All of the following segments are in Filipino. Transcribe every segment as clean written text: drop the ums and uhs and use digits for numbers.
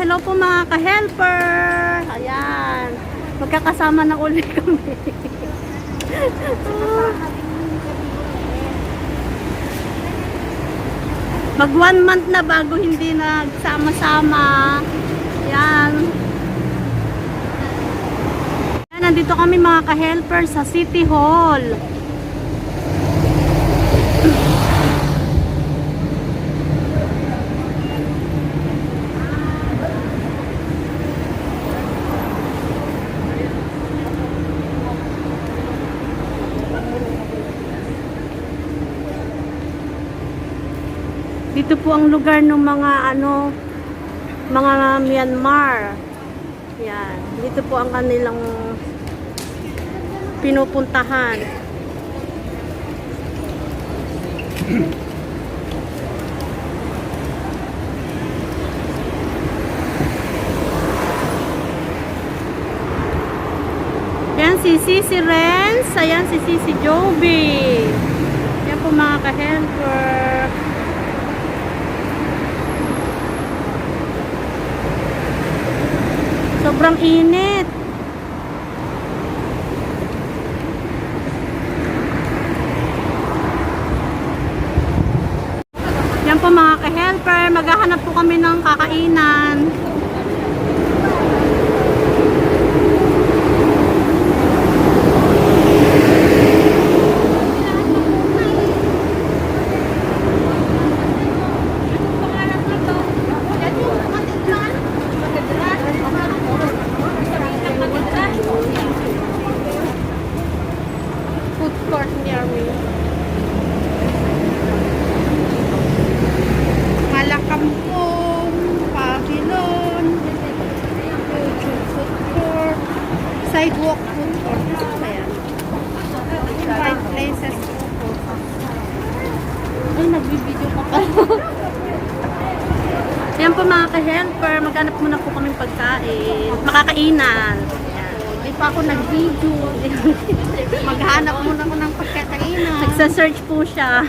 Hello po mga ka-helper. Ayan. Magkakasama na ulit kami. Mag 1 month na bago hindi nagsama-sama. Ayan. Ayan. Nandito kami mga ka-helper sa City Hall. Dito po ang lugar ng mga mga Myanmar. Yan, dito po ang kanilang pinupuntahan. Yan si Sisi Renz, ayan si Sisi Joby. Yan po mga ka-helper. Sobrang init. Yan po mga ka-helper, maghahanap po kami ng kakainan. Food court near me. Malakampong, Pavilion, food court, sidewalk food court. Ayan. 5 places. Ay, nagbibideo pa pa. Ayan po mga ka-helper, maghanap muna po kaming pagkain. Makakainan. Hindi pa ako nag-video. Maghanap muna ako ng pagkakainan. Nagsa-search po siya.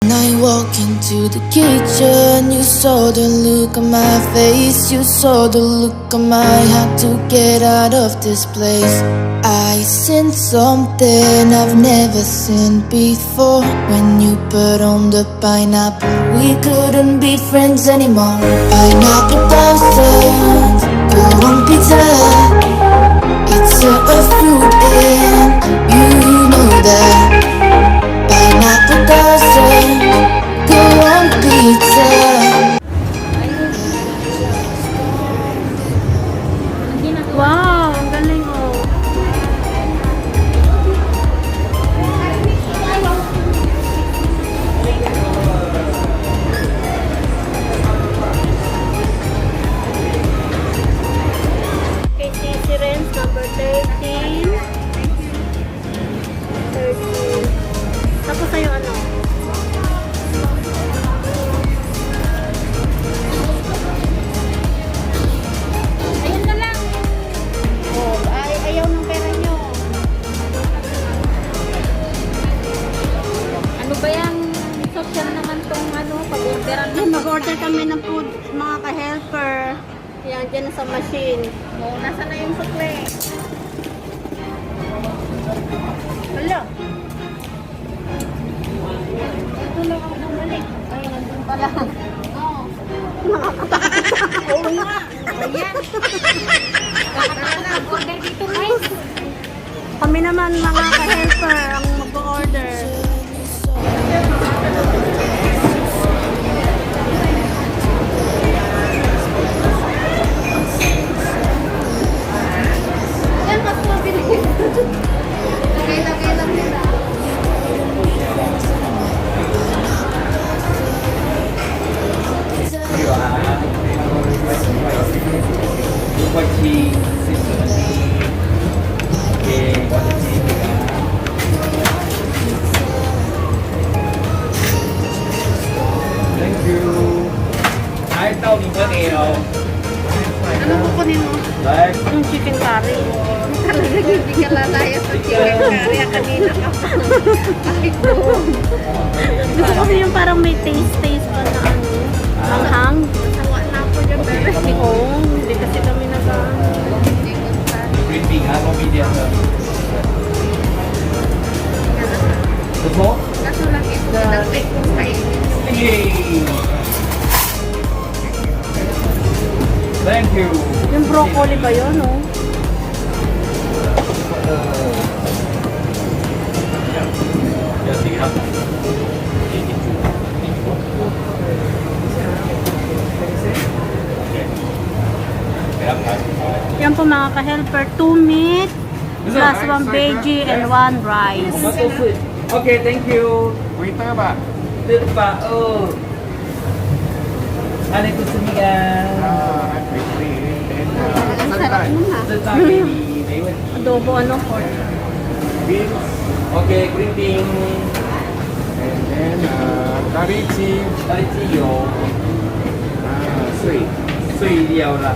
When I walk into the kitchen, you saw the look on my face. You saw the look on my heart to get out of this place. I seen something I've never seen before. When you put on the pineapple, we couldn't be friends anymore. Pineapple blossoms, go on pizza. It's a fruit and you know that. Pineapple doesn't go on pizza. Wow, ang galing oh. KTC Rents number 13. 13. Tapos sa'yo ano? Ayun na lang. Oh, ayaw ng pera nyo. Ano ba yung social naman tong ano, pag-orderan? Mag-order kami ng food, mga ka-helper. Yan, dyan sa machine. Oh, nasa na yung sukle? Wala. Ito lang ako bumalik. Ay, nandun pala. Oo. Nakakatakot. Oo nga. Ayan. Order dito, guys. Kami naman mga ka-helper ang mag-order. Yan, mas mabilis. Lagay lang nila. What cheese? Okay, what cheese? Thank you. Ay, tao ni Maneo. Ano kukunin mo? Like, Yung chicken curry. Hindi ka lalaya sa chicken curry. Kanina ka pa. Gusto ko yung parang may taste pa na ano. Hanghang. Nasawa na ako dyan. Oo. Hindi kasi kami green bean, ano medium na? Gusto mo? Kaso lang ito. Nag-take kong kainin. Yay! Thank you. Yung broccoli ba yun, no? Yeah, sige na. Yan po mga ka-helper. 2 meat, plus 1 veggie, and 1 rice. Tomato soup. Okay, thank you. Waiter ba? Dito pa, oh. Ano ito sumigan? I'm waiting. And santan. Ito sa baby. Mayroon. Adobo, ano, pork. Beans. Okay, green bean. And then curry cheese. Dari ciyo. Sweet. 碎掉了。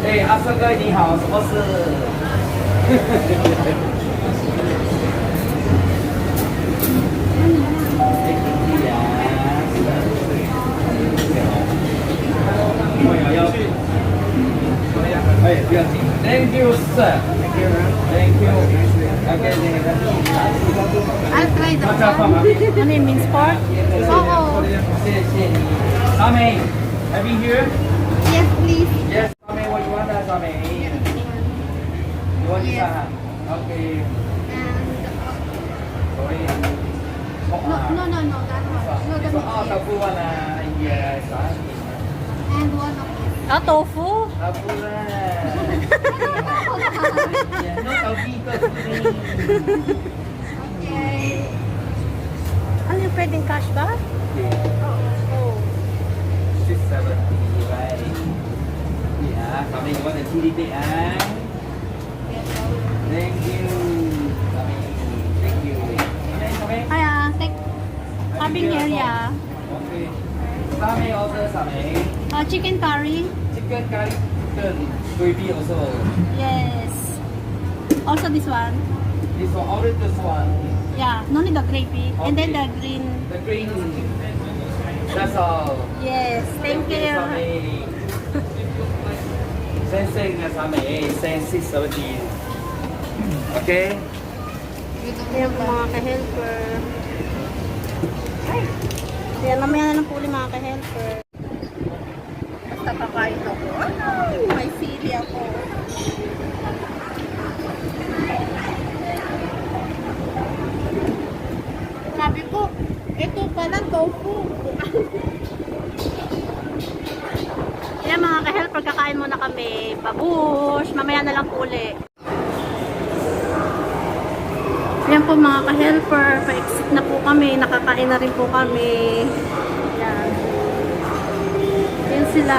哎，阿帅哥你好，什么事？哎，不要紧。Thank you, sir. Thank you. Okay, I'll try the 大家放啊。 Ano yung minced pork? Oo. 谢谢你。阿美，Have you here? Yes, please. Yes. 阿美，what you want? 阿美。You want this? Okay. Sorry. No, that one. No, the Oh, tofu one. Yes. And one of this. Ah, tofu? Tofu lah. No tofu tofu. Okay. Ano yung pwedeng cash ba? Oh. 670, right? Yeah, kami you want the chili big Thank you. Kami, thank you. Kami. Kaya, take having area. Okay. Kami order kami. Chicken curry. Chicken curry, chicken gravy also. Yes. Also this one. This one, order this one. Yeah, no need the gravy. And then the green. The green. That's all. Yes, thank you. Sensei nga sa amin, sensei sardine. Okay? Ayan po mga ka-helper. Ayan, mamaya na lang po ulit mga ka-helper. Basta kakain ako. Ano? May sili ako. Sabi ko, ito pala tofu. Ayan mga ka-helper, kakain muna kami. Babush! Mamaya na lang po ulit. Ayan po mga ka-helper, pa-exit na po kami, nakakain na rin po kami. Ayan. Ayan sila.